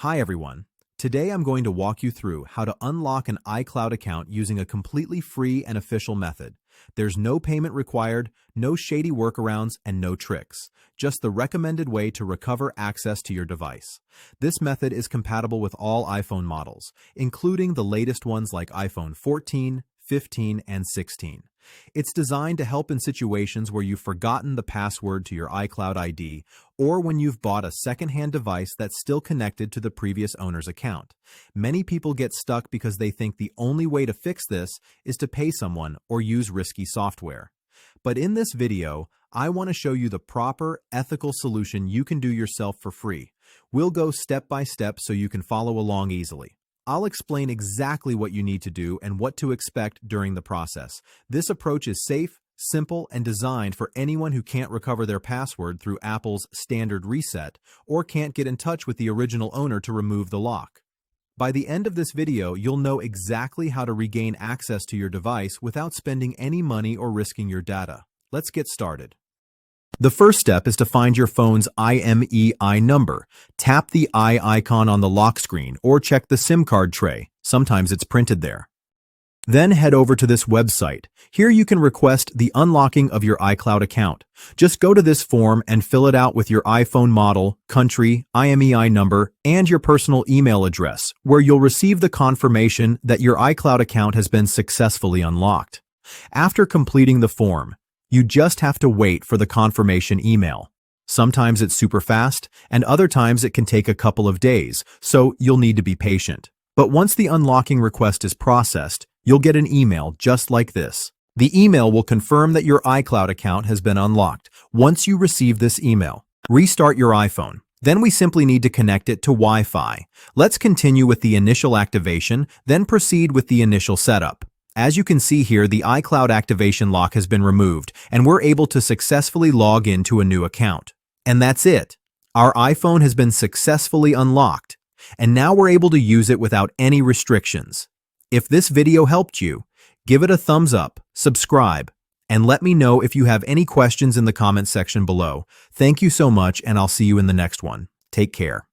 Hi everyone. Today I'm going to walk you through how to unlock an iCloud account using a completely free and official method. There's no payment required, no shady workarounds, and no tricks. Just the recommended way to recover access to your device. This method is compatible with all iPhone models, including the latest ones like iPhone 14, 15, and 16. It's designed to help in situations where you've forgotten the password to your iCloud ID or when you've bought a secondhand device that's still connected to the previous owner's account. Many people get stuck because they think the only way to fix this is to pay someone or use risky software. But in this video, I want to show you the proper, ethical solution you can do yourself for free. We'll go step by step so you can follow along easily. I'll explain exactly what you need to do and what to expect during the process. This approach is safe, simple, and designed for anyone who can't recover their password through Apple's standard reset or can't get in touch with the original owner to remove the lock. By the end of this video, you'll know exactly how to regain access to your device without spending any money or risking your data. Let's get started. The first step is to find your phone's IMEI number. Tap the I icon on the lock screen or check the SIM card tray. Sometimes it's printed there. Then head over to this website. Here you can request the unlocking of your iCloud account. Just go to this form and fill it out with your iPhone model, country, IMEI number, and your personal email address, where you'll receive the confirmation that your iCloud account has been successfully unlocked. After completing the form, you just have to wait for the confirmation email. Sometimes it's super fast, and other times it can take a couple of days, so you'll need to be patient. But once the unlocking request is processed, you'll get an email just like this. The email will confirm that your iCloud account has been unlocked. Once you receive this email, restart your iPhone. Then we simply need to connect it to Wi-Fi. Let's continue with the initial activation, then proceed with the initial setup. As you can see here, the iCloud activation lock has been removed, and we're able to successfully log into a new account. And that's it. Our iPhone has been successfully unlocked, and now we're able to use it without any restrictions. If this video helped you, give it a thumbs up, subscribe, and let me know if you have any questions in the comment section below. Thank you so much, and I'll see you in the next one. Take care.